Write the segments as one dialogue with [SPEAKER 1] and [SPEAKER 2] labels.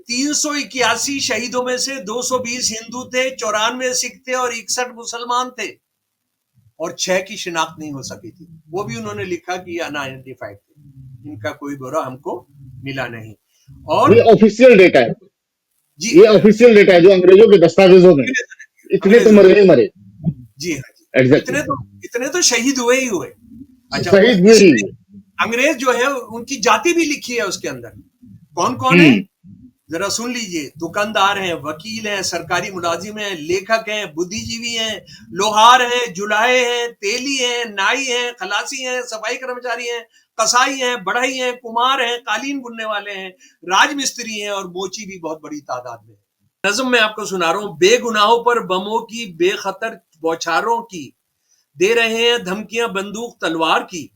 [SPEAKER 1] 381 शहीदों में से 220 हिंदू थे, 94 सिख थे और 61 मुसलमान थे, और 6 की शिनाख्त नहीं हो सकी थी। वो भी उन्होंने लिखा कि अनआइडेंटिफाइड थे, इनका कोई ब्यौरा हमको मिला नहीं। और
[SPEAKER 2] ये ऑफिशियल डेटा है,
[SPEAKER 1] जी,
[SPEAKER 2] ये ऑफिशियल डेटा है जो अंग्रेजों के दस्तावेजों में, इतने तो
[SPEAKER 1] अंग्रेजों
[SPEAKER 2] मरे
[SPEAKER 1] ने,
[SPEAKER 2] ही मरे।
[SPEAKER 1] जी हाँ जी,
[SPEAKER 2] एग्जैक्टली,
[SPEAKER 1] इतने तो शहीद हुए ही हुए। अच्छा,
[SPEAKER 2] शहीद हुए ही
[SPEAKER 1] इसमें
[SPEAKER 2] हुए।
[SPEAKER 1] अंग्रेज जो है उनकी जाति भी लिखी है उसके अंदर। कौन कौन है,
[SPEAKER 2] हम्म।
[SPEAKER 1] जरा सुन लीजिए। दुकानदार हैं, वकील हैं, सरकारी मुलाजिम हैं, लेखक हैं, बुद्धिजीवी हैं, लोहार हैं, जुलाहे हैं, तेली हैं, नाई हैं, खलासी हैं, सफाई कर्मचारी हैं, कसाई हैं, बढ़ई हैं, कुम्हार हैं, कालीन बुनने वाले हैं, राजमिस्त्री हैं, और मोची भी बहुत बड़ी तादाद में है। नज्म मैं आपको सुना रहा हूं। बेगुनाहों पर बमों की बेखतर बौछारों की दे रहे हैं धमकियां बंदूक तलवार की।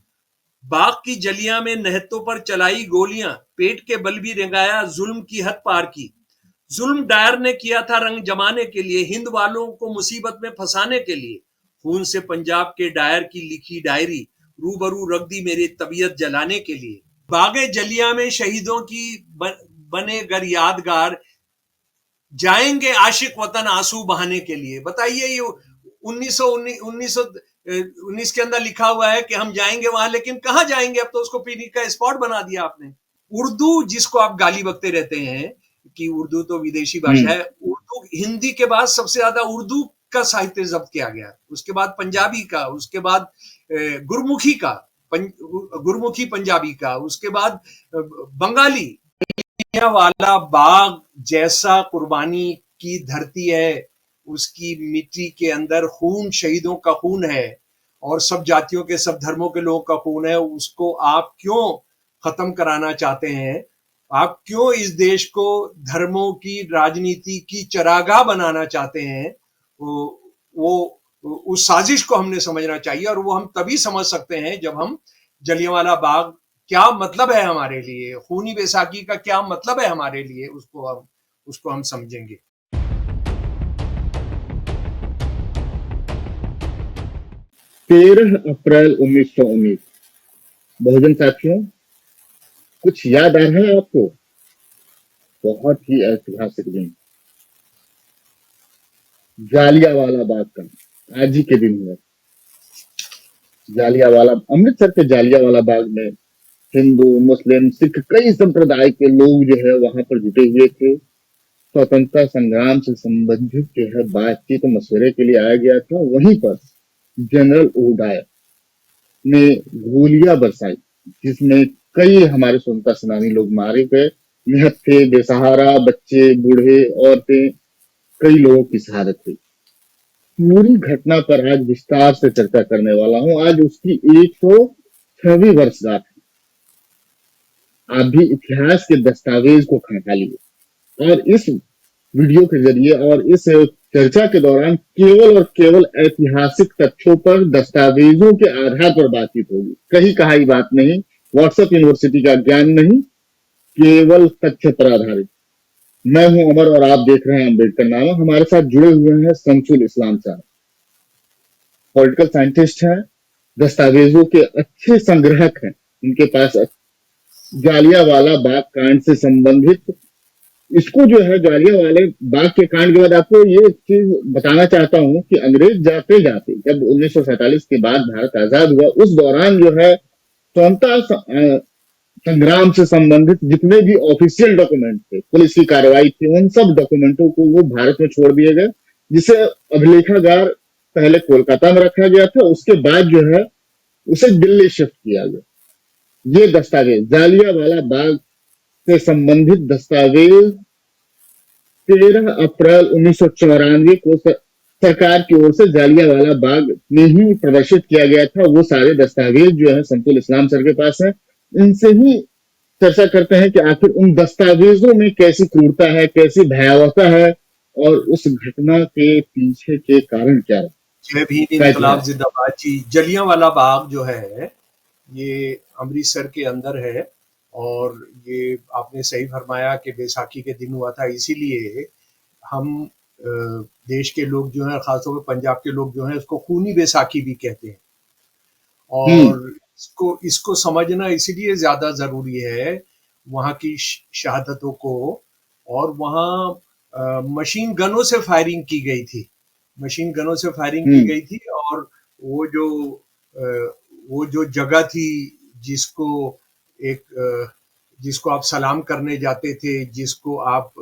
[SPEAKER 1] बाग की जलियां में नहत्तों पर चलाई गोलियां, पेट के बल भी रंगाया जुल्म की हद पार की। जुल्म डायर ने किया था रंग जमाने के लिए, हिंद वालों को मुसीबत में फंसाने के लिए। खून से पंजाब के डायर की लिखी डायरी रूबरू रख दी मेरी तबीयत जलाने के लिए। बागे जलिया में शहीदों की बने गर यादगार, जाएंगे आशिक वतन आंसू बहाने के लिए। बताइए, ये 1919 के अंदर लिखा हुआ है कि हम जाएंगे वहां, लेकिन कहां जाएंगे? अब तो उसको पिकनिक का स्पॉट बना दिया आपने। उर्दू जिसको आप गाली बकते रहते हैं कि उर्दू तो विदेशी भाषा है, उर्दू हिंदी के बाद सबसे ज्यादा उर्दू का साहित्य जब्त किया गया, उसके बाद पंजाबी का, उसके बाद गुरमुखी का, गुरमुखी पंजाबी का, उसके बाद बंगाली। वाला बाग जैसा कुर्बानी की धरती है, उसकी मिट्टी के अंदर खून, शहीदों का खून है, और सब जातियों के, सब धर्मों के लोगों का खून है। उसको आप क्यों खत्म कराना चाहते हैं? आप क्यों इस देश को धर्मों की राजनीति की चरागाह बनाना चाहते हैं? वो उस साजिश को हमने समझना चाहिए, और वो हम तभी समझ सकते हैं जब हम जलियांवाला बाग क्या मतलब है हमारे लिए, खूनी बैसाखी का क्या मतलब है हमारे लिए, उसको हम समझेंगे।
[SPEAKER 2] 13 अप्रैल 1919, बहुजन साथियों, कुछ याद आ रहा है आपको? बहुत ही ऐतिहासिक दिन, जालियांवाला बाग का आज ही के दिन हुआ। जालियांवाला, अमृतसर के जालियांवाला बाग में हिंदू, मुस्लिम, सिख, कई संप्रदाय के लोग जो है वहां पर जुटे हुए थे। स्वतंत्रता संग्राम से संबंधित जो है बातचीत और मशवरे के लिए आया गया था। वहीं पर जनरल ओडायर ने गोलियां बरसाई, जिसमें कई हमारे स्वतंत्रता सेनानी लोग मारे गए। निहत्थे, बेसहारा बच्चे, बूढ़े, औरतें, कई लोगों की शहादत हुई। पूरी घटना पर आज विस्तार से चर्चा करने वाला हूं। आज उसकी 106वीं वर्षगांठ। आप भी इतिहास के दस्तावेज को खंगालिए और इस वीडियो के जरिए और इस चर्चा के दौरान केवल और केवल ऐतिहासिक तथ्यों पर, दस्तावेजों के आधार पर बातचीत होगी। कहीं कहाई बात नहीं, व्हाट्सएप यूनिवर्सिटी का ज्ञान नहीं, केवल तथ्य पर आधारित। मैं हूं अमर और आप देख रहे हैं अम्बेडकर नामा। हमारे साथ जुड़े हुए हैं शमसुल इस्लाम साहब, पॉलिटिकल साइंटिस्ट हैं, दस्तावेजों के अच्छे संग्रहक हैं। उनके पास जालियांवाला बाग कांड से संबंधित, इसको जो है जालियांवाले बाग के कांड के बाद आपको ये चीज बताना चाहता हूं कि अंग्रेज जाते जाते जब 1947 के बाद भारत आजाद हुआ, उस दौरान जो है स्वतंत्रता संग्राम से संबंधित जितने भी ऑफिशियल डॉक्यूमेंट थे, पुलिस की कार्रवाई थी, उन सब डॉक्यूमेंटों को वो भारत में छोड़ दिए गए, जिसे अभिलेखागार पहले कोलकाता में रखा गया था, उसके बाद जो है उसे दिल्ली शिफ्ट किया गया। ये दस्तावेज, जालियांवाला बाग से संबंधित दस्तावेज 13 अप्रैल 1994 को सरकार की ओर से जालियांवाला बाग में ही प्रदर्शित किया गया था। वो सारे दस्तावेज जो है शमसुल इस्लाम सर के पास है। इनसे ही चर्चा करते हैं कि आखिर उन दस्तावेजों में कैसी क्रूरता है, कैसी भयावहता है, और उस घटना के पीछे के कारण क्या है।
[SPEAKER 1] जय भीम, इनकलाब जिंदाबाद जी। जलियांवाला बाग जो है ये अमृतसर के अंदर है, और ये आपने सही फरमाया कि बैसाखी के दिन हुआ था। इसीलिए हम देश के लोग जो हैं, खासतौर पर पंजाब के लोग जो हैं, उसको खूनी बैसाखी भी कहते हैं। और इसको समझना इसलिए ज्यादा जरूरी है, वहाँ की शहादतों को, और वहाँ मशीन गनों से फायरिंग की गई थी, मशीन गनों से फायरिंग की गई थी। और वो जो वो जो जगह थी जिसको एक जिसको आप सलाम करने जाते थे, जिसको आप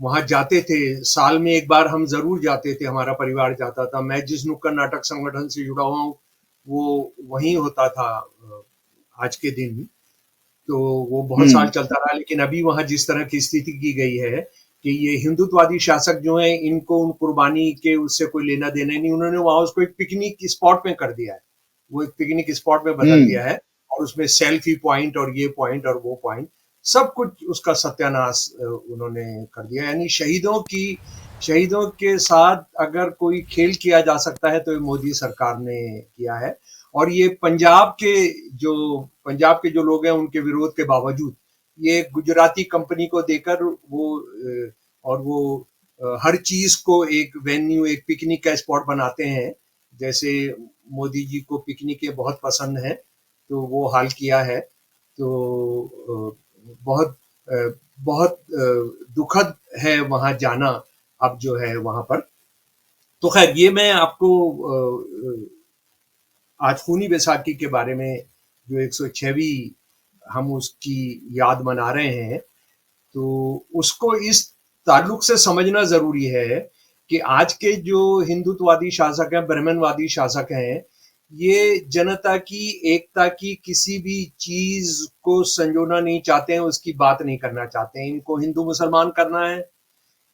[SPEAKER 1] वहां जाते थे, साल में एक बार हम जरूर जाते थे, हमारा परिवार जाता था। मैं जिस नुक्कड़ नाटक संगठन से जुड़ा हुआ हूँ वो वहीं होता था आज के दिन। तो वो बहुत साल चलता रहा, लेकिन अभी वहां जिस तरह की स्थिति की गई है कि ये हिंदुत्ववादी शासक जो है, इनको उन कुर्बानी के उससे कोई लेना देना नहीं, उन्होंने वहां उसको एक पिकनिक स्पॉट में कर दिया है, वो एक पिकनिक स्पॉट में बदल दिया है, और उसमें सेल्फी पॉइंट और ये पॉइंट और वो पॉइंट सब कुछ उसका सत्यानाश उन्होंने कर दिया। यानी शहीदों के साथ अगर कोई खेल किया जा सकता है तो ये मोदी सरकार ने किया है। और ये पंजाब के जो लोग हैं उनके विरोध के बावजूद ये गुजराती कंपनी को देकर वो हर चीज को एक वेन्यू, एक पिकनिक का स्पॉट बनाते हैं। जैसे मोदी जी को पिकनिक बहुत पसंद है तो वो हाल किया है। तो बहुत बहुत दुखद है वहां जाना अब जो है वहां पर। तो खैर ये मैं आपको आज खूनी बैसाखी के बारे में जो 106वीं हम उसकी याद मना रहे हैं, तो उसको इस ताल्लुक से समझना जरूरी है कि आज के जो हिंदुत्ववादी शासक हैं, ब्राह्मणवादी शासक हैं, ये जनता की एकता की किसी भी चीज को संजोना नहीं चाहते हैं, उसकी बात नहीं करना चाहते हैं। इनको हिंदू मुसलमान करना है,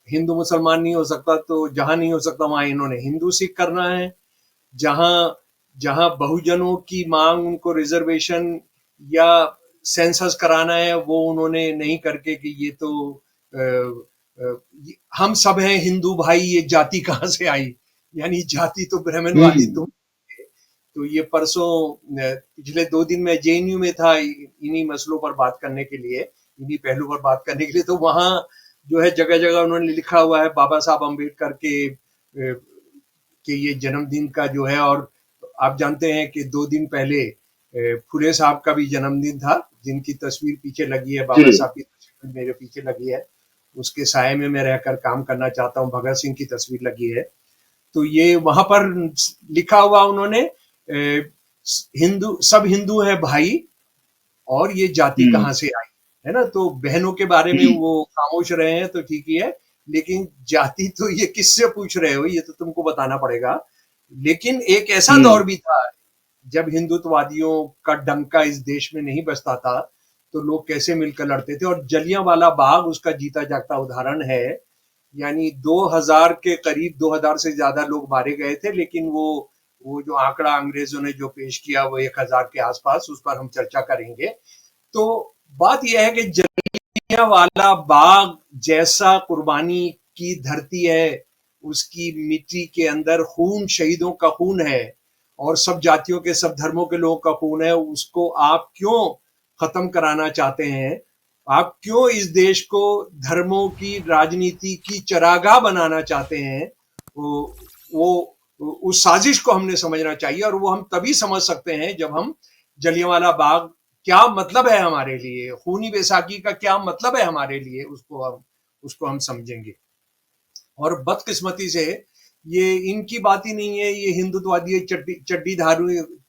[SPEAKER 1] हिंदू मुसलमान नहीं हो सकता तो जहां नहीं हो सकता वहां इन्होंने हिंदू सिख करना है। जहां जहां बहुजनों की मांग, उनको रिजर्वेशन या सेंसस कराना है, वो उन्होंने नहीं करके कि ये तो आ, आ, हम सब हैं हिंदू भाई, ये जाति कहां से आई, यानी जाति तो ब्राह्मणवादी तुम। तो ये परसों पिछले 2 दिन में जेएनयू में था इन्हीं मसलों पर बात करने के लिए, इन्हीं पहलू पर बात करने के लिए। तो वहां जो है जगह जगह उन्होंने लिखा हुआ है बाबा साहब अम्बेडकर के ये जन्मदिन का जो है। और आप जानते हैं कि 2 दिन पहले फुले साहब का भी जन्मदिन था, जिनकी तस्वीर पीछे लगी है, बाबा साहब की तस्वीर मेरे पीछे लगी है, उसके साये में मैं रहकर काम करना चाहता हूँ, भगत सिंह की तस्वीर लगी है। तो ये वहां पर लिखा हुआ उन्होंने, सब हिंदू है भाई, और ये जाति कहाँ से आई, है ना। तो बहनों के बारे में वो खामोश रहे हैं तो ठीक ही है, लेकिन जाति तो ये किससे पूछ रहे हो, ये तो तुमको बताना पड़ेगा। लेकिन एक ऐसा दौर भी था जब हिंदुत्ववादियों का डंका इस देश में नहीं बजता था, तो लोग कैसे मिलकर लड़ते थे। और जलियांवाला बाग उसका जीता जागता उदाहरण है। यानी 2000 के करीब, 2000 से ज्यादा लोग मारे गए थे, लेकिन वो जो आंकड़ा अंग्रेजों ने जो पेश किया वो 1000 के आसपास, उस पर हम चर्चा करेंगे। तो बात यह है कि जलियांवाला बाग जैसा कुर्बानी की धरती है, उसकी मिट्टी के अंदर खून, शहीदों का खून है, और सब जातियों के, सब धर्मों के लोगों का खून है, उसको आप क्यों खत्म कराना चाहते हैं? आप क्यों इस देश को धर्मों की राजनीति की चरागाह बनाना चाहते हैं? वो उस साजिश को हमने समझना चाहिए, और वो हम तभी समझ सकते हैं जब हम जलियांवाला बाग क्या मतलब है हमारे लिए, खूनी बैसाखी का क्या मतलब है हमारे लिए, उसको हम समझेंगे। और बदकिस्मती से ये इनकी बात ही नहीं है, ये हिंदुत्ववादी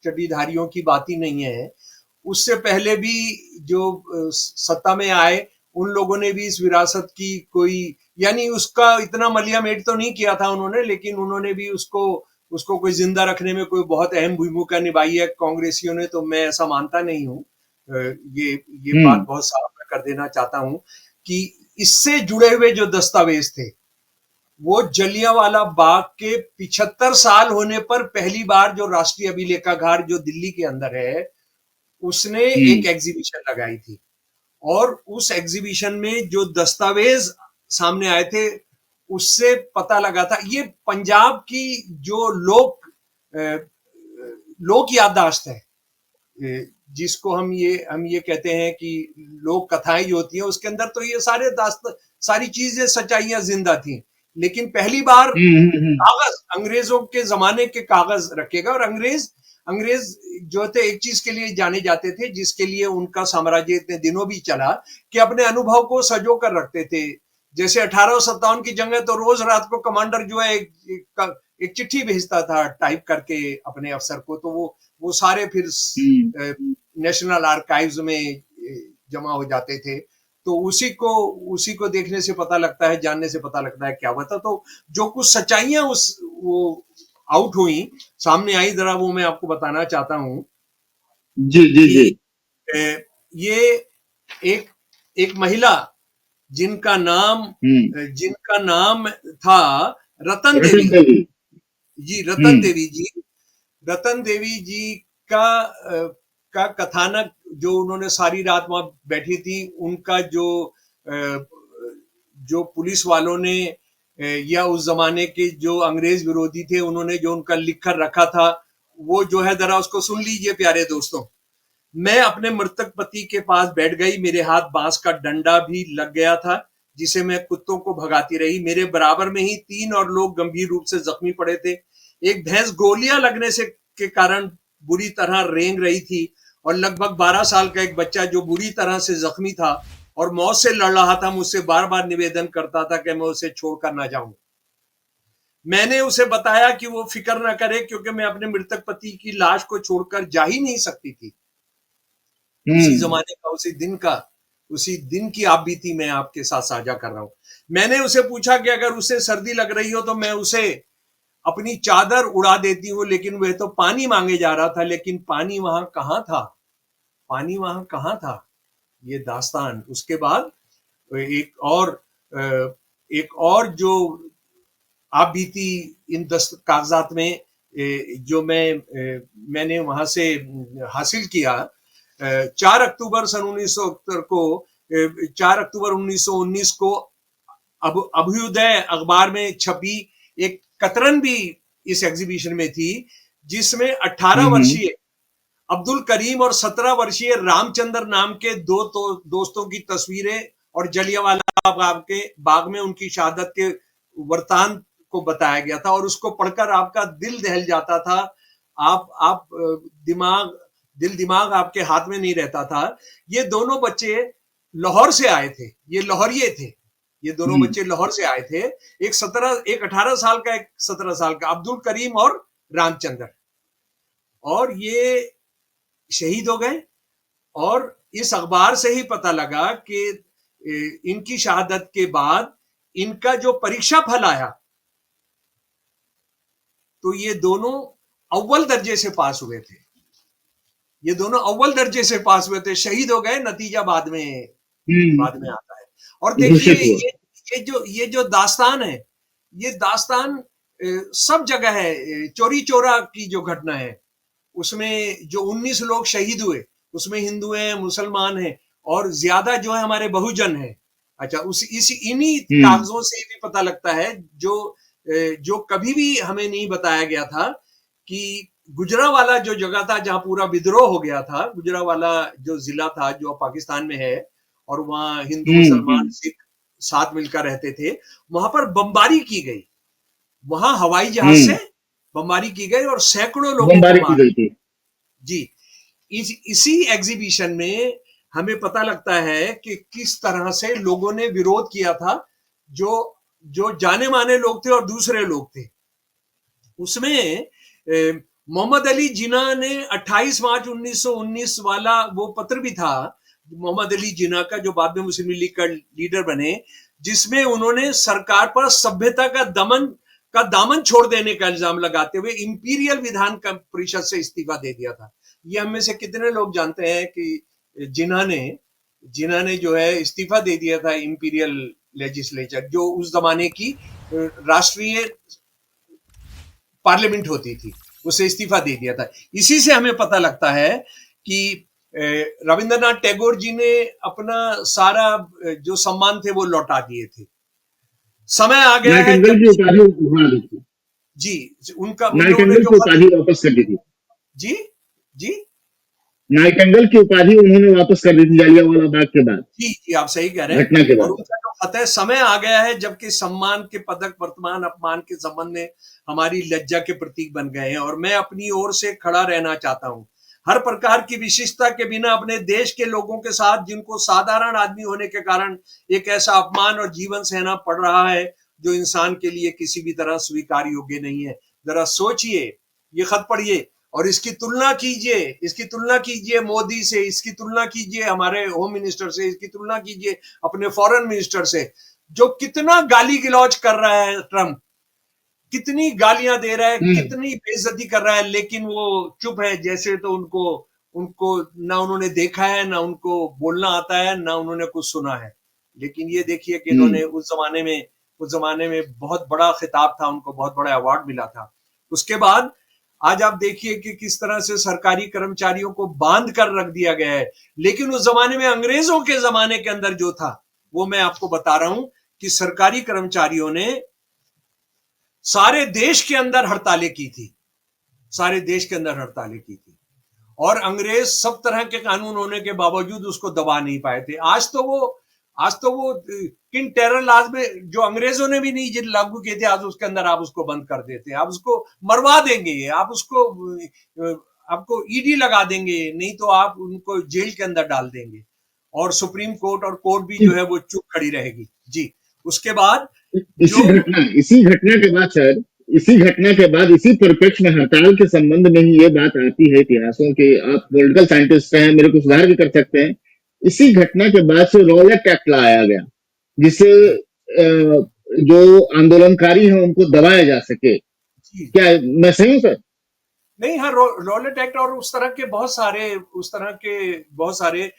[SPEAKER 1] चड्डीधारियों की बात ही नहीं है। उससे पहले भी जो सत्ता में आए, उन लोगों ने भी इस विरासत की कोई, यानी उसका इतना मलियामेट तो नहीं किया था उन्होंने, लेकिन उन्होंने भी उसको कोई जिंदा रखने में कोई बहुत अहम भूमिका निभाई है कांग्रेसियों ने, तो मैं ऐसा मानता नहीं हूँ। ये बात बहुत साफ कर देना चाहता हूँ कि इससे जुड़े हुए जो दस्तावेज थे, वो जलियांवाला बाग के 75 साल होने पर पहली बार जो राष्ट्रीय अभिलेखागार जो दिल्ली के अंदर है, उसने एक एग्जीबिशन लगाई थी। और उस एग्जीबिशन में जो दस्तावेज सामने आए थे, उससे पता लगा था ये पंजाब की जो लोक याददाश्त है, जिसको हम ये कहते हैं कि लोक कथाएं जो होती है, उसके अंदर तो ये सारी चीजें, सच्चाइयां जिंदा थी। लेकिन पहली बार कागज, अंग्रेजों के जमाने के कागज रखेगा, और अंग्रेज जो थे एक चीज के लिए जाने जाते थे, जिसके लिए उनका साम्राज्य इतने दिनों भी चला, कि अपने अनुभव को संजो कर रखते थे। जैसे 1857 की जंग है तो रोज रात को कमांडर जो है एक चिट्ठी भेजता था टाइप करके अपने अफसर को, तो वो सारे फिर नेशनल आर्काइव्स में जमा हो जाते थे। तो उसी को देखने से पता लगता है, जानने से पता लगता है क्या हुआ था। तो जो कुछ सच्चाइयां वो आउट हुई, सामने आई, जरा वो मैं आपको बताना चाहता हूं।
[SPEAKER 2] जी जी जी।
[SPEAKER 1] ये एक महिला जिनका नाम था रतन देवी जी, रतन देवी जी का कथानक जो उन्होंने सारी रात वहां बैठी थी, उनका जो पुलिस वालों ने या उस जमाने के जो अंग्रेज विरोधी थे उन्होंने जो उनका लिख कर रखा था, वो जो है जरा उसको सुन लीजिए प्यारे दोस्तों। मैं अपने मृतक पति के पास बैठ गई, मेरे हाथ बांस का डंडा भी लग गया था जिसे मैं कुत्तों को भगाती रही। मेरे बराबर में ही 3 और लोग गंभीर रूप से जख्मी पड़े थे। एक भैंस गोलियां लगने से के कारण बुरी तरह रेंग रही थी और लगभग 12 साल का एक बच्चा जो बुरी तरह से जख्मी था और मौत से लड़ रहा था, मुझसे बार बार निवेदन करता था कि मैं उसे छोड़कर ना जाऊं। मैंने उसे बताया कि वो फिक्र ना करे, क्योंकि मैं अपने मृतक पति की लाश को छोड़कर जा ही नहीं सकती थी। उसी जमाने का, उसी दिन की आप बीती मैं आपके साथ साझा कर रहा हूं। मैंने उसे पूछा कि अगर उसे सर्दी लग रही हो तो मैं उसे अपनी चादर उड़ा देती हूँ, लेकिन वह तो पानी मांगे जा रहा था। लेकिन पानी वहां कहां था? ये दास्तान। उसके बाद एक और जो आप बीती इन कागजात में जो मैंने वहां से हासिल किया, 4 अक्टूबर सन 1919 को अभ्युदय अखबार में छपी एक कतरन भी इस एग्जीबिशन में थी, जिसमें 18 वर्षीय अब्दुल करीम और 17 वर्षीय रामचंद्र नाम के दो दोस्तों की तस्वीरें और जलियांवाला बाग में उनकी शहादत के वृतांत को बताया गया था। और उसको पढ़कर आपका दिल दहल जाता था। आप दिमाग आपके हाथ में नहीं रहता था। ये दोनों बच्चे लाहौर से आए थे, ये लाहौरिये थे। ये दोनों बच्चे लाहौर से आए थे, एक 18 साल का, एक 17 साल का, अब्दुल करीम और रामचंद्र। और ये शहीद हो गए। और इस अखबार से ही पता लगा कि इनकी शहादत के बाद इनका जो परीक्षा फल आया, तो ये दोनों अव्वल दर्जे से पास हुए थे। ये दोनों अव्वल दर्जे से पास हुए थे, शहीद हो गए, नतीजा बाद में आता है। और देखिए ये जो दास्तान है, ये दास्तान सब जगह है। चोरी चोरा की जो घटना है, उसमें जो 19 लोग शहीद हुए, उसमें हिंदू हैं, मुसलमान हैं, और ज्यादा जो है हमारे बहुजन हैं। अच्छा, इन्हीं कागजों से भी पता लगता है जो कभी भी हमें नहीं बताया गया था कि गुजरांवाला जो जगह था जहां पूरा विद्रोह हो गया था, गुजरांवाला जो जिला था जो पाकिस्तान में है, और वहां हिंदू मुसलमान सिख साथ मिलकर रहते थे, वहां पर बमबारी की गई। वहां हवाई जहाज से बमबारी की गई और सैकड़ों लोगों को मारा जी। इसी एग्जीबिशन में हमें पता लगता है कि किस तरह से लोगों ने विरोध किया था, जो जाने माने लोग थे और दूसरे लोग थे। उसमें मोहम्मद अली जिन्ना ने 28 मार्च 1919 वाला वो पत्र भी था, मोहम्मद अली जिन्ना का, जो बाद में मुस्लिम लीग का लीडर बने, जिसमें उन्होंने सरकार पर सभ्यता का दामन छोड़ देने का इल्जाम लगाते हुए इंपीरियल विधान परिषद से इस्तीफा दे दिया था। ये हम में से कितने लोग जानते हैं कि जिन्ना ने जो है इस्तीफा दे दिया था इंपीरियल लेजिस्लेचर, जो उस जमाने की राष्ट्रीय पार्लियामेंट होती थी, उसे इस्तीफा दे दिया था। इसी से हमें पता लगता है कि रविंद्रनाथ टैगोर जी ने अपना सारा जो सम्मान थे वो लौटा दिए थे। समय आ गया है जी, उनका
[SPEAKER 2] उपाधि वापस कर दी थी।
[SPEAKER 1] जी
[SPEAKER 2] नाइटिंगेल की उपाधि उन्होंने वापस कर दी थी जालियांवाला बाग के बाद।
[SPEAKER 1] जी, आप सही कह रहे हैं। और उनका जो अतः समय आ गया है जबकि सम्मान के पदक वर्तमान अपमान के संबंध में हमारी लज्जा के प्रतीक बन गए हैं, और मैं अपनी ओर से खड़ा रहना चाहता हूं हर प्रकार की विशिष्टता के बिना अपने देश के लोगों के साथ, जिनको साधारण आदमी होने के कारण एक ऐसा अपमान और जीवन सहना पड़ रहा है जो इंसान के लिए किसी भी तरह स्वीकार योग्य नहीं है। जरा सोचिए, ये खत पढ़िए और इसकी तुलना कीजिए मोदी से, इसकी तुलना कीजिए हमारे होम मिनिस्टर से, इसकी तुलना कीजिए अपने फॉरेन मिनिस्टर से, जो कितना गाली गलौज कर रहा है ट्रम्प, कितनी गालियां दे रहा है, कितनी बेइज्जती कर रहा है, लेकिन वो चुप है, जैसे तो उनको उनको ना उन्होंने देखा है, ना उनको बोलना आता है, ना उन्होंने कुछ सुना है। लेकिन ये देखिए कि इन्होंने उस जमाने में बहुत बड़ा खिताब था, उनको बहुत बड़ा अवार्ड मिला था। उसके बाद आज आप देखिए कि किस तरह से सरकारी कर्मचारियों को बांध कर रख दिया गया है। लेकिन उस जमाने में, अंग्रेजों के जमाने के अंदर जो था, वो मैं आपको बता रहा हूं कि सरकारी कर्मचारियों ने सारे देश के अंदर हड़तालें की थी, सारे देश के अंदर हड़तालें की थी, और अंग्रेज सब तरह के कानून होने के बावजूद उसको दबा नहीं पाए थे। आज तो वो किन टेरर लॉज में जो अंग्रेजों ने भी नहीं लागू किए थे, आज उसके अंदर आप उसको बंद कर देते हैं, आप उसको मरवा देंगे, आप उसको आपको ईडी लगा देंगे, नहीं तो आप उनको जेल के अंदर डाल देंगे, और सुप्रीम कोर्ट और कोर्ट भी जो है वो चुप खड़ी रहेगी। जी, उसके बाद
[SPEAKER 2] इसी घटना के बाद सर, इसी परिप्रेक्ष्य में हड़ताल के संबंध में ही ये बात आती है इतिहासों के, आप पॉलिटिकल साइंटिस्ट हैं, मेरे को सुधार भी कर सकते हैं। इसी घटना के बाद से रॉलेट एक्ट लाया गया, जिससे जो आंदोलनकारी हैं उनको दबाया जा सके। क्या मैं सही हूँ सर?
[SPEAKER 1] नहीं, हाँ, रॉलेट एक्ट और उस तरह के बहुत सारे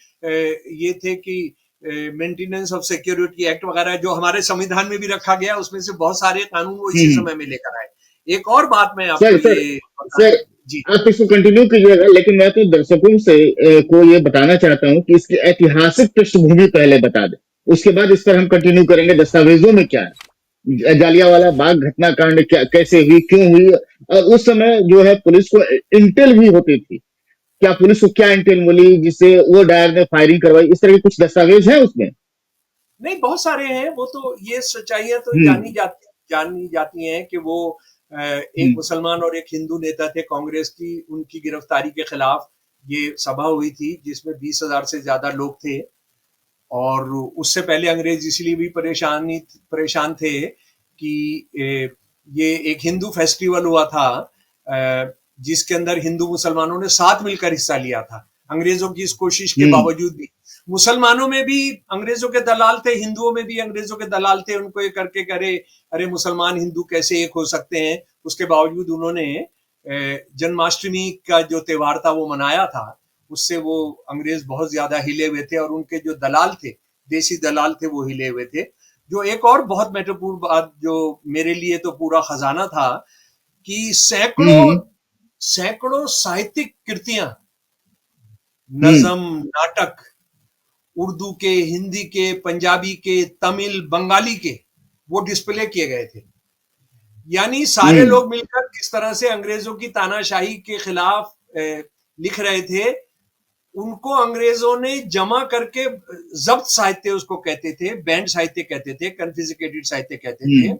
[SPEAKER 1] ये थे कि मेंटेनेंस ऑफ सिक्योरिटी एक्ट वगैरह जो हमारे संविधान में भी रखा गया, उसमें से बहुत सारे कानून वो इसी समय में लेकर आए। एक और बात मैं आपको
[SPEAKER 2] सर, जी, आप इसको कंटिन्यू कीजिएगा, लेकिन मैं तो दर्शकों से को ये बताना चाहता हूँ कि इसकी ऐतिहासिक पृष्ठभूमि पहले बता दें, उसके बाद इस पर हम कंटिन्यू करेंगे। दस्तावेजों में क्या है, जालियांवाला बाग घटनाकांड क्या, कैसे हुई, क्यों हुई, और उस समय जो है पुलिस को इंटेल भी होती थी, क्या पुलिस को क्या इंटेल मिली जिससे वो डायर ने फायरिंग करवाई, इस तरह के कुछ दस्तावेज हैं उसमें?
[SPEAKER 1] नहीं, बहुत सारे हैं, वो तो ये सच्चाइयां तो जानी जाती हैं कि वो एक मुसलमान और एक हिंदू नेता थे कांग्रेस की, उनकी गिरफ्तारी के खिलाफ ये सभा हुई थी जिसमें 20,000 से ज्यादा लोग थे, और उससे पहले अंग्रेज इसलिए भी परेशान थे कि ये एक हिंदू फेस्टिवल हुआ था जिसके अंदर हिंदू मुसलमानों ने साथ मिलकर हिस्सा लिया था। अंग्रेजों की इस कोशिश के बावजूद भी मुसलमानों में भी अंग्रेजों के दलाल थे, हिंदुओं में भी अंग्रेजों के दलाल थे, उनको ये करके करे अरे मुसलमान हिंदू कैसे एक हो सकते हैं। उसके बावजूद उन्होंने जन्माष्टमी का जो त्योहार था वो मनाया था, उससे वो अंग्रेज बहुत ज्यादा हिले हुए थे, और उनके जो दलाल थे, देसी दलाल थे, वो हिले हुए थे। जो एक और बहुत महत्वपूर्ण बात जो मेरे लिए तो पूरा खजाना था कि सैकड़ों साहित्यिक कृतियां, नज्म, नाटक, उर्दू के, हिंदी के, पंजाबी के, तमिल, बंगाली के, वो डिस्प्ले किए गए थे। यानी सारे लोग मिलकर किस तरह से अंग्रेजों की तानाशाही के खिलाफ लिख रहे थे, उनको अंग्रेजों ने जमा करके जब्त साहित्य उसको कहते थे, बैंड साहित्य कहते थे, कन्फिस्केटेड साहित्य कहते थे।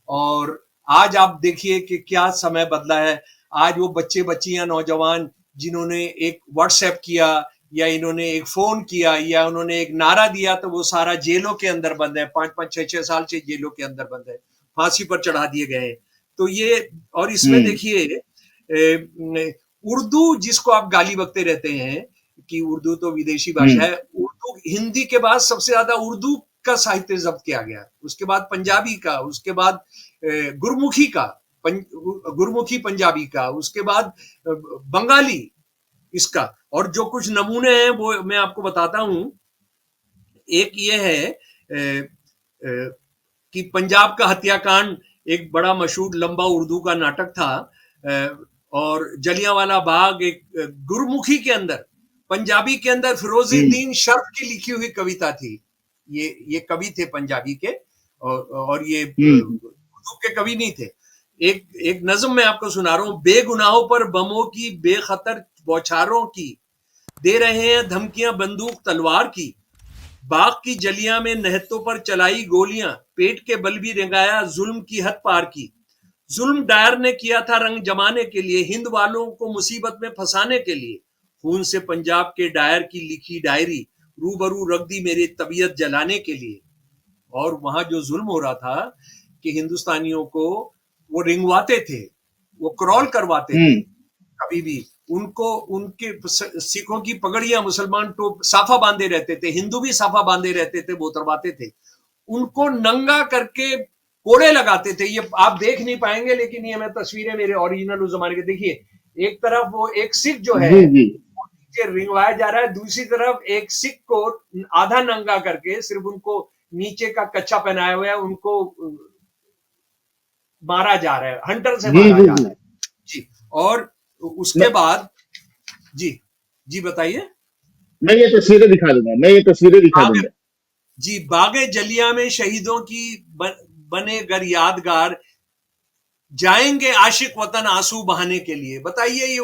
[SPEAKER 1] और आज आप देखिए कि क्या समय बदला है। आज वो बच्चे बच्चियां नौजवान जिन्होंने एक व्हाट्सएप किया, या इन्होंने एक फोन किया, या उन्होंने एक नारा दिया, तो वो सारा जेलों के अंदर बंद है, 5-5, 6-6 साल से जेलों के अंदर बंद है, फांसी पर चढ़ा दिए गए। तो ये, और इसमें देखिए उर्दू जिसको आप गाली बकते रहते हैं कि उर्दू तो विदेशी भाषा है, उर्दू, हिंदी के बाद सबसे ज्यादा उर्दू का साहित्य जब्त किया गया, उसके बाद पंजाबी का, उसके बाद गुरमुखी का, गुरमुखी पंजाबी का, उसके बाद बंगाली इसका, और जो कुछ नमूने हैं वो मैं आपको बताता हूं। एक ये है कि पंजाब का हत्याकांड एक बड़ा मशहूर लंबा उर्दू का नाटक था, और जलियांवाला बाग एक गुरमुखी के अंदर, पंजाबी के अंदर फिरोजुद्दीन शर्फ की लिखी हुई कविता थी। ये कवि थे पंजाबी के, और ये उर्दू के कवि नहीं थे। एक नज्म मैं आपको सुना रहा हूं। बेगुनाहों पर बमों की बेखतर बौछारों की, दे रहे हैं धमकियां बंदूक तलवार की, बाग की जलियां में नहतों पर चलाई गोलियां, पेट के बल भी रेंगाया, जुल्म की हद पार की। जुल्म डायर ने किया था रंग जमाने के लिए, हिंद वालों को मुसीबत में फंसाने के लिए। खून से पंजाब के डायर की लिखी डायरी, रूबरू रख दी मेरी तबीयत जलाने के लिए। और वहां जो जुल्म हो रहा था कि हिंदुस्तानियों को वो रिंगवाते थे, वो क्रॉल करवाते थे, कभी भी उनको, उनके सिखों की पगड़ियां, मुसलमान टोप साफा बांधे रहते थे, हिंदू भी साफा बांधे रहते थे, वो उतरवाते थे, उनको नंगा करके कोड़े लगाते थे। ये आप देख नहीं पाएंगे, लेकिन ये मैं तस्वीरें मेरे ओरिजिनल उस जमाने के, देखिए एक तरफ वो एक सिख जो है
[SPEAKER 2] जी जी
[SPEAKER 1] नीचे रिंगवाया जा रहा है, दूसरी तरफ एक सिख को आधा नंगा करके सिर्फ उनको नीचे का कच्चा पहनाया हुआ है, उनको मारा जा रहा है, हंटर से
[SPEAKER 2] जी
[SPEAKER 1] मारा
[SPEAKER 2] जी
[SPEAKER 1] जा
[SPEAKER 2] जी
[SPEAKER 1] रहा है जी। और
[SPEAKER 2] मैं
[SPEAKER 1] उसके बाद जी, जी बताइए।
[SPEAKER 2] मैं ये तस्वीरें दिखा दूंगा, मैं ये तस्वीरें दिखा
[SPEAKER 1] बाग
[SPEAKER 2] दूंगा।
[SPEAKER 1] जी, बागे जलिया में शहीदों की बने गर यादगार, जाएंगे आशिक वतन आंसू बहाने के लिए। बताइए, ये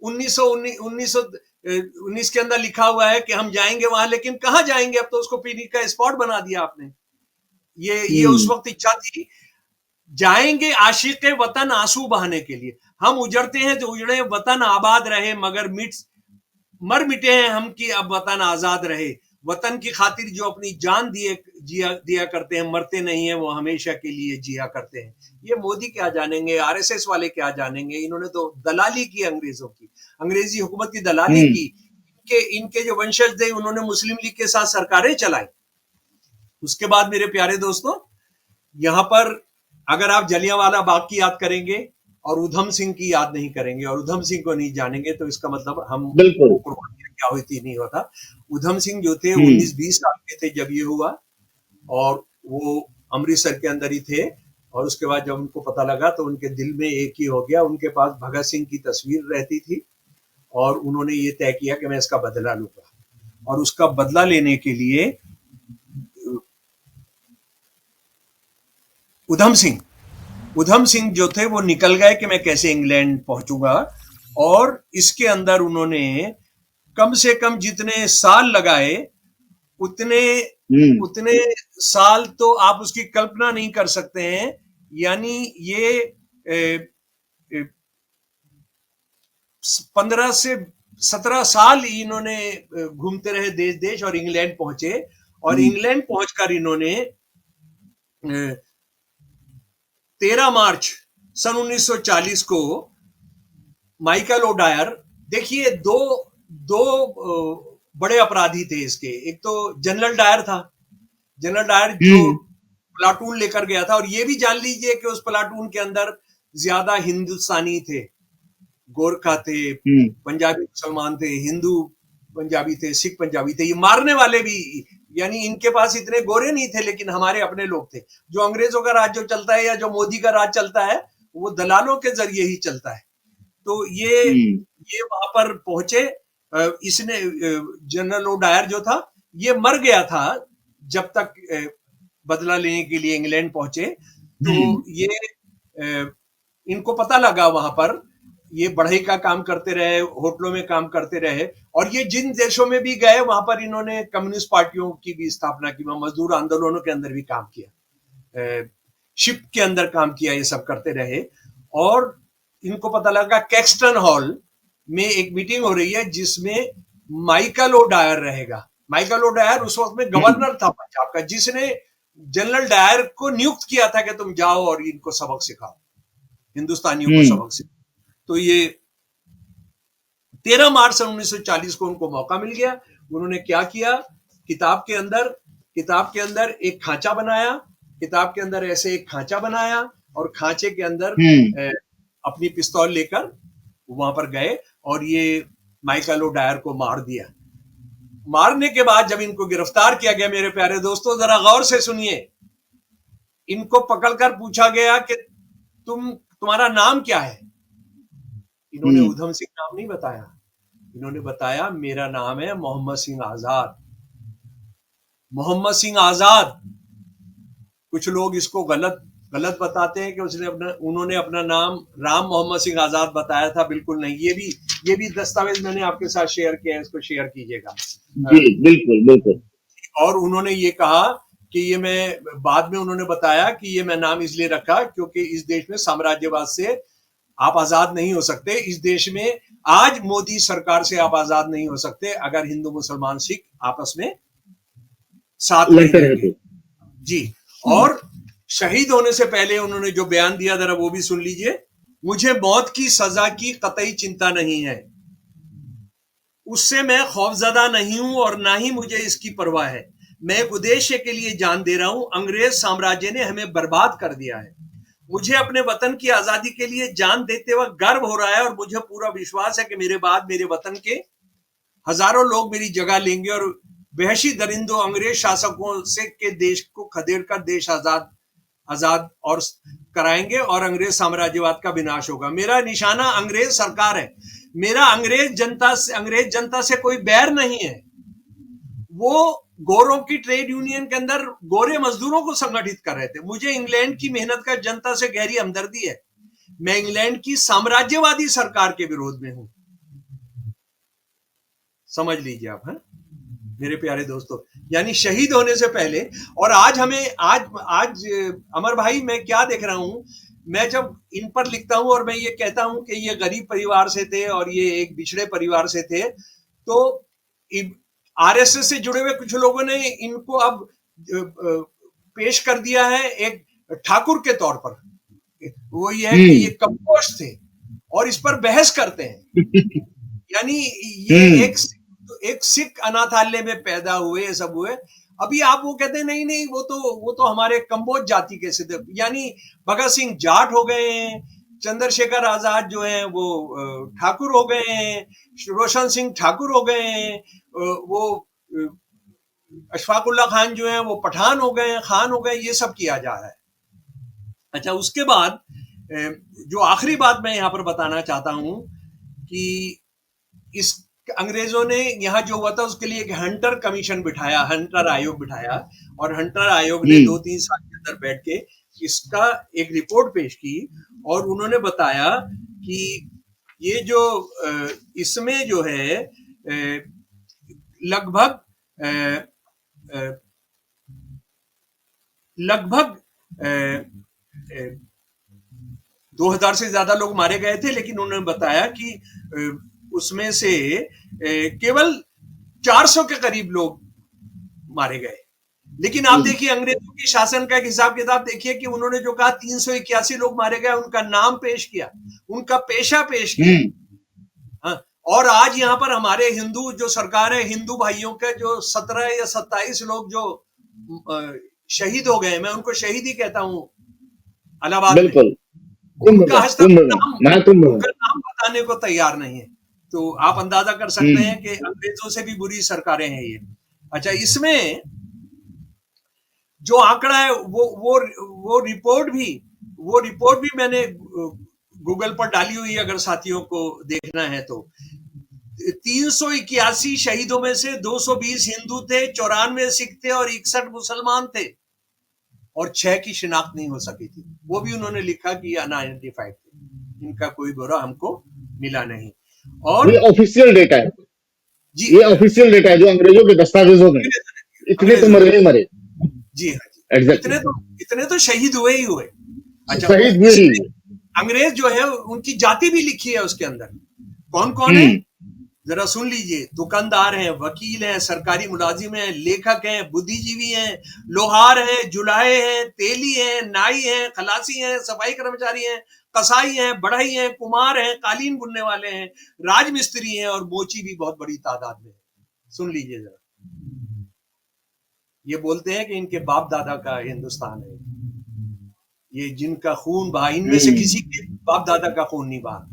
[SPEAKER 1] 1919 के अंदर लिखा हुआ है कि हम जाएंगे वहां, लेकिन कहाँ जाएंगे? अब तो उसको पिकनिक का स्पॉट बना दिया आपने। ये उस
[SPEAKER 2] हम्म
[SPEAKER 1] वक्त इच्छा थी, जाएंगे आशिक वतन आंसू बहाने के लिए। हम उजड़ते हैं तो उजड़े, वतन आबाद रहे, मगर मर मिटे हैं हम कि अब वतन आजाद रहे। वतन की खातिर जो अपनी जान दिया करते हैं, मरते नहीं है वो हमेशा के लिए जिया करते हैं। ये मोदी क्या जानेंगे, आरएसएस वाले क्या जानेंगे? इन्होंने तो दलाली की अंग्रेजों की, अंग्रेजी हुकूमत की दलाली
[SPEAKER 2] हम्म
[SPEAKER 1] की। इनके जो वंशज थे उन्होंने मुस्लिम लीग के साथ सरकारें चलाई। उसके बाद मेरे प्यारे दोस्तों, यहां पर अगर आप जलियांवाला बाग की याद करेंगे और उधम सिंह की याद नहीं करेंगे और उधम सिंह को नहीं जानेंगे, तो इसका मतलब हम
[SPEAKER 2] बिल्कुल
[SPEAKER 1] वो कुर्बानियां क्या होती नहीं होता। उधम सिंह जो थे
[SPEAKER 2] हम्म
[SPEAKER 1] 19-20 साल के थे जब ये हुआ, और वो अमृतसर के अंदर ही थे। और उसके बाद जब उनको पता लगा तो उनके दिल में एक ही हो गया, उनके पास भगत सिंह की तस्वीर रहती थी, और उन्होंने ये तय किया कि मैं इसका बदला लूंगा। और उसका बदला लेने के लिए उधम सिंह उधम सिंह जो थे वो निकल गए कि मैं कैसे इंग्लैंड पहुंचूंगा। और इसके अंदर उन्होंने कम से कम जितने साल लगाए, उतने
[SPEAKER 2] हम्म
[SPEAKER 1] उतने साल तो आप उसकी कल्पना नहीं कर सकते हैं। यानी ये 15 से 17 साल इन्होंने घूमते रहे देश देश, और इंग्लैंड पहुंचे। और
[SPEAKER 2] हम्म
[SPEAKER 1] इंग्लैंड पहुंचकर इन्होंने 13 मार्च सन 1940 को माइकल ओडायर, देखिए दो दो बड़े अपराधी थे इसके। एक तो जनरल डायर था, जनरल डायर जो
[SPEAKER 2] हम्म
[SPEAKER 1] प्लाटून लेकर गया था। और ये भी जान लीजिए कि उस प्लाटून के अंदर ज्यादा हिंदुस्तानी थे, गोरखा थे,
[SPEAKER 2] हम्म
[SPEAKER 1] पंजाबी मुसलमान थे, हिंदू पंजाबी थे, सिख पंजाबी थे, ये मारने वाले भी। यानी इनके पास इतने गोरे नहीं थे, लेकिन हमारे अपने लोग थे। जो अंग्रेजों का राज जो चलता है या जो मोदी का राज चलता है, वो दलालों के जरिए ही चलता है। तो
[SPEAKER 2] हम्म
[SPEAKER 1] ये वहां पर पहुंचे। इसने जनरल ओडायर जो था ये मर गया था जब तक बदला लेने के लिए इंग्लैंड पहुंचे। तो
[SPEAKER 2] हम्म
[SPEAKER 1] ये इनको पता लगा वहां पर, ये बढ़ई का काम करते रहे, होटलों में काम करते रहे। और ये जिन देशों में भी गए वहां पर इन्होंने कम्युनिस्ट पार्टियों की भी स्थापना की, मजदूर आंदोलनों के अंदर भी काम किया, शिप के अंदर काम किया, ये सब करते रहे। और इनको पता लगा कैक्सटन हॉल में एक मीटिंग हो रही है जिसमें माइकल ओडायर रहेगा। माइकल ओडायर उस वक्त में
[SPEAKER 2] हम्म
[SPEAKER 1] गवर्नर था पंजाब का, जिसने जनरल डायर को नियुक्त किया था कि तुम जाओ और इनको सबक सिखाओ, हिंदुस्तानियों को
[SPEAKER 2] हम्म
[SPEAKER 1] सबक सिखाओ। तो ये 13 मार्च 1940 को उनको मौका मिल गया। उन्होंने क्या किया, किताब के अंदर एक खांचा बनाया, किताब के अंदर ऐसे एक खांचा बनाया, और खांचे के अंदर
[SPEAKER 2] हम्म
[SPEAKER 1] अपनी पिस्तौल लेकर वहां पर गए, और ये माइकल ओडायर को मार दिया। मारने के बाद जब इनको गिरफ्तार किया गया, मेरे प्यारे दोस्तों जरा गौर से सुनिए, इनको पकड़कर पूछा गया कि तुम्हारा नाम क्या है? इन्होंने
[SPEAKER 2] हम्म
[SPEAKER 1] उधम सिंह नाम नहीं बताया, इन्होंने बताया मेरा नाम है मोहम्मद सिंह आजाद। मोहम्मद सिंह आजाद। कुछ लोग इसको गलत गलत बताते हैं कि उन्होंने अपना नाम राम मोहम्मद सिंह आजाद बताया था। बिल्कुल नहीं, ये भी दस्तावेज मैंने आपके साथ शेयर किया है, इसको शेयर कीजिएगा।
[SPEAKER 2] जी बिल्कुल बिल्कुल
[SPEAKER 1] और उन्होंने ये कहा कि ये मैं बाद में उन्होंने बताया कि ये मैं नाम इसलिए रखा क्योंकि इस देश में साम्राज्यवाद से आप आजाद नहीं हो सकते। इस देश में आज मोदी सरकार से आप आजाद नहीं हो सकते अगर हिंदू मुसलमान सिख आपस में साथ नहीं
[SPEAKER 2] लड़ते रहे
[SPEAKER 1] रहेंगे।
[SPEAKER 2] तो।
[SPEAKER 1] जी। और शहीद होने से पहले उन्होंने जो बयान दिया जरा वो भी सुन लीजिए। मुझे मौत की सजा की कतई चिंता नहीं है, उससे मैं खौफजदा नहीं हूं और ना ही मुझे इसकी परवाह है। मैं एक उद्देश्य के लिए जान दे रहा हूं। अंग्रेज साम्राज्य ने हमें बर्बाद कर दिया है। मुझे अपने वतन की आजादी के लिए जान देते वक्त गर्व हो रहा है और मुझे पूरा विश्वास है कि मेरे बाद मेरे वतन के हजारों लोग मेरी जगह लेंगे और वहशी दरिंदों अंग्रेज शासकों से के देश को खदेड़ कर देश आजाद आजाद और कराएंगे और अंग्रेज साम्राज्यवाद का विनाश होगा। मेरा निशाना अंग्रेज सरकार है। मेरा अंग्रेज जनता से कोई बैर नहीं है। वो गोरों की ट्रेड यूनियन के अंदर गोरे मजदूरों को संगठित कर रहे थे। मुझे इंग्लैंड की मेहनत का जनता से गहरी हमदर्दी है। मैं इंग्लैंड की साम्राज्यवादी सरकार के विरोध में हूं। समझ लीजिए आप, हैं मेरे प्यारे दोस्तों। यानी शहीद होने से पहले। और आज अमर भाई, मैं क्या देख रहा हूं, मैं जब इन पर लिखता हूं और मैं ये कहता हूं कि ये गरीब परिवार से थे और ये एक पिछड़े परिवार से थे, तो आरएसएस से जुड़े हुए कुछ लोगों ने इनको अब पेश कर दिया है एक ठाकुर के तौर पर। वो ये है कि ये कम्पोस्ट थे और इस पर बहस करते हैं। यानी ये एक सिख अनाथालय में पैदा हुए, ये सब हुए। अभी आप वो कहते हैं नहीं नहीं वो तो हमारे कंबोज जाति के से थे। यानी भगत सिंह जाट हो गए हैं, चंद्रशेखर आजाद जो हैं वो ठाकुर हो गए हैं, रोशन सिंह ठाकुर हो गए हैं, वो अशफाकुल्ला खान जो है वो पठान हो गए, खान हो गए। ये सब किया जा रहा है। अच्छा, उसके बाद जो आखिरी बात मैं यहाँ पर बताना चाहता हूं कि इस अंग्रेजों ने यहाँ जो हुआ था उसके लिए एक हंटर कमीशन बिठाया, हंटर आयोग बिठाया और हंटर आयोग ने 2-3 साल के अंदर बैठ के इसका एक रिपोर्ट पेश की और उन्होंने बताया कि ये जो इसमें जो है लगभग 2000 से ज्यादा लोग मारे गए थे, लेकिन उन्होंने बताया कि उसमें से केवल 400 के करीब लोग मारे गए। लेकिन आप देखिए अंग्रेजों की शासन का एक हिसाब किताब देखिए कि उन्होंने जो कहा 381 लोग मारे गए, उनका नाम पेश किया, उनका पेशा पेश किया। हाँ, और आज यहाँ पर हमारे हिंदू जो सरकार है, हिंदू भाइयों के जो 17 या 27 लोग जो शहीद हो गए, मैं उनको शहीद ही कहता हूँ इलाहाबाद में, उनका आज तक नाम बताने को तैयार नहीं है। तो आप अंदाजा कर सकते हैं कि अंग्रेजों से भी बुरी सरकारें हैं ये। अच्छा, इसमें जो आंकड़ा है वो रिपोर्ट भी मैंने गूगल पर डाली हुई है, अगर साथियों को देखना है तो। 381 शहीदों में से 220 हिंदू थे, 94 सिख थे और 61 मुसलमान थे और 6 की शिनाख्त नहीं हो सकी थी। वो भी उन्होंने लिखा कि अनआइडेंटिफाइड थे, इनका कोई ब्यौरा हमको मिला नहीं। और
[SPEAKER 2] ये ऑफिशियल डेटा है
[SPEAKER 1] जी,
[SPEAKER 2] ये ऑफिशियल डेटा है जो अंग्रेजों के दस्तावेजों में। इतने तो मरे ही मरे।
[SPEAKER 1] जी हाँ, इतने तो शहीद हुए ही हुए। अच्छा,
[SPEAKER 2] शहीद हुए ही हुए।
[SPEAKER 1] अंग्रेज जो है उनकी जाति भी लिखी है उसके अंदर, कौन कौन है जरा सुन लीजिए। दुकानदार हैं, वकील हैं, सरकारी मुलाजिम हैं, लेखक हैं, बुद्धिजीवी हैं, लोहार हैं, जुलाहे हैं, तेली हैं, नाई हैं, खलासी हैं, सफाई कर्मचारी हैं, कसाई हैं, बढ़ई हैं, कुमार हैं, कालीन बुनने वाले हैं, राजमिस्त्री हैं और मोची भी बहुत बड़ी तादाद में है। सुन लीजिए जरा। ये बोलते हैं कि इनके बाप दादा का हिंदुस्तान है, ये जिनका खून बहा, इनमें से किसी के बाप दादा का खून नहीं बहा।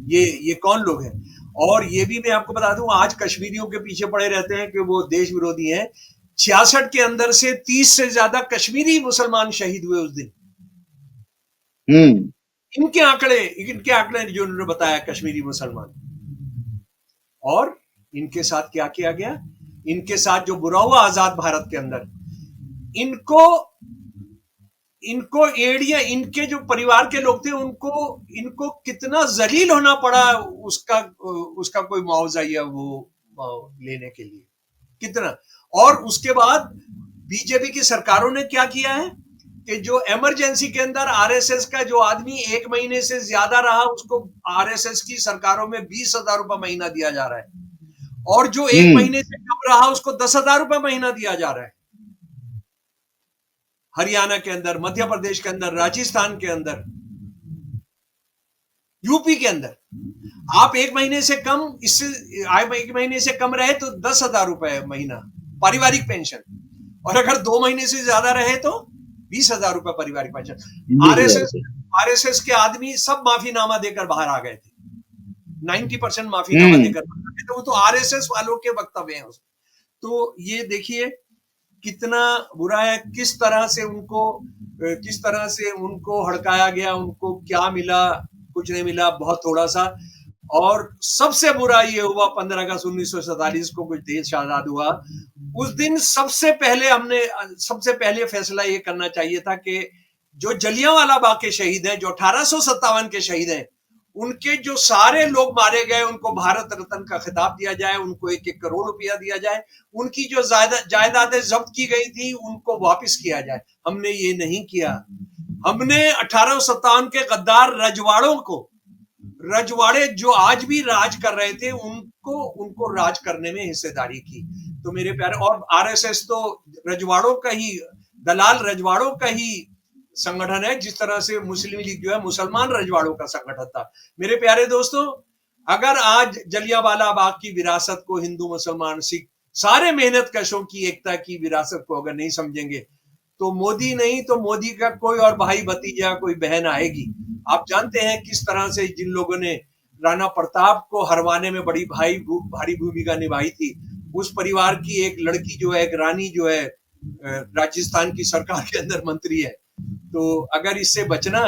[SPEAKER 1] ये कौन लोग हैं? और ये भी मैं आपको बता दूं, आज कश्मीरियों के पीछे पड़े रहते हैं कि वो देश विरोधी हैं। 66 के अंदर से 30 से ज्यादा कश्मीरी मुसलमान शहीद हुए उस दिन। इनके आंकड़े जो उन्होंने बताया, कश्मीरी मुसलमान। और इनके साथ क्या किया गया? इनके साथ जो बुरा हुआ आजाद भारत के अंदर, इनको एड़िया, इनके जो परिवार के लोग थे इनको कितना जलील होना पड़ा उसका कोई मुआवजा या वो लेने के लिए, कितना। और उसके बाद बीजेपी की सरकारों ने क्या किया है कि जो इमरजेंसी के अंदर आरएसएस का जो आदमी 1 महीने से ज्यादा रहा उसको आरएसएस की सरकारों में 20,000 रुपए महीना दिया जा रहा है, और जो 1 महीने से कम रहा उसको 10,000 रुपए महीना दिया जा रहा है। हरियाणा के अंदर, मध्य प्रदेश के अंदर, राजस्थान के अंदर, यूपी के अंदर आप 1 महीने से कम, इससे 1 महीने से कम रहे तो 10,000 रुपए महीना पारिवारिक पेंशन, और अगर 2 महीने से ज्यादा रहे तो 20,000 रुपए पारिवारिक पेंशन। आरएसएस के आदमी सब माफीनामा देकर बाहर आ गए थे, 90% माफीनामा देकर बाहर आ गए थे। वो तो आरएसएस वालों के वक्तव्य हैं। तो ये देखिए कितना बुरा है, किस तरह से उनको हड़काया गया, उनको क्या मिला, कुछ नहीं मिला, बहुत थोड़ा सा। और सबसे बुरा ये हुआ 15 अगस्त 1947 को कुछ देश आजाद हुआ, उस दिन सबसे पहले फैसला ये करना चाहिए था कि जो जलियांवाला बाग के शहीद हैं, जो 1857 के शहीद हैं, उनके जो सारे लोग मारे गए उनको भारत रत्न का खिताब दिया जाए, उनको 1-1 करोड़ रुपया दिया जाए, उनकी जो जायदादें जब्त की गई थी उनको वापस किया जाए। हमने ये नहीं किया। हमने 1857 के गद्दार रजवाड़े जो आज भी राज कर रहे थे उनको राज करने में हिस्सेदारी की। तो मेरे प्यारे, और आरएसएस तो रजवाड़ों का ही, दलाल रजवाड़ों का ही संगठन है, जिस तरह से मुस्लिम लीग जो है मुसलमान रजवाड़ों का संगठन था। मेरे प्यारे दोस्तों, अगर आज जलियांवाला बाग की विरासत को हिंदू, मुसलमान, सिख, सारे मेहनत कशों की एकता की विरासत को अगर नहीं समझेंगे तो मोदी नहीं तो मोदी का कोई और भाई भतीजा, कोई बहन आएगी। आप जानते हैं किस तरह से जिन लोगों ने राणा प्रताप को हरवाने में बड़ी भारी भूमिका निभाई थी, उस परिवार की एक लड़की जो है, एक रानी जो है, राजस्थान की सरकार के अंदर मंत्री है। तो अगर इससे बचना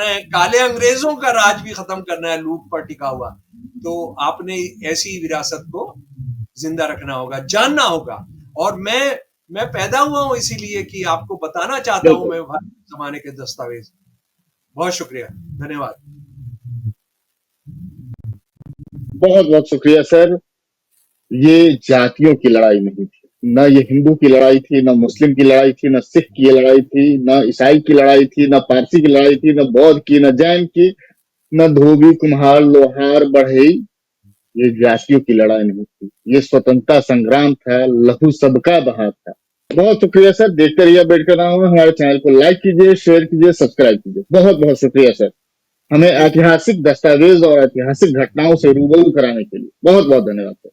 [SPEAKER 1] है, काले अंग्रेजों का राज भी खत्म करना है, लूट पर टिका हुआ, तो आपने ऐसी विरासत को जिंदा रखना होगा, जानना होगा। और मैं पैदा हुआ हूं इसीलिए कि आपको बताना चाहता हूं मैं भारत जमाने के दस्तावेज। बहुत शुक्रिया, धन्यवाद।
[SPEAKER 2] बहुत बहुत शुक्रिया सर। ये जातियों की लड़ाई नहीं थी, न ये हिंदू की लड़ाई थी, न मुस्लिम की लड़ाई थी, न सिख की लड़ाई थी, न ईसाई की लड़ाई थी, न पारसी की लड़ाई थी, न बौद्ध की, न जैन की, न धोबी, कुम्हार, लोहार, बढ़ई। ये जातियों की लड़ाई नहीं थी, ये स्वतंत्रता संग्राम था, लहू सबका बहा था। बहुत शुक्रिया सर। देखते रहिए अम्बेडकर नामा। हमारे चैनल को लाइक कीजिए, शेयर कीजिए, सब्सक्राइब कीजिए। बहुत बहुत शुक्रिया सर, हमें ऐतिहासिक दस्तावेज और ऐतिहासिक घटनाओं से रूबरू कराने के लिए। बहुत बहुत धन्यवाद सर।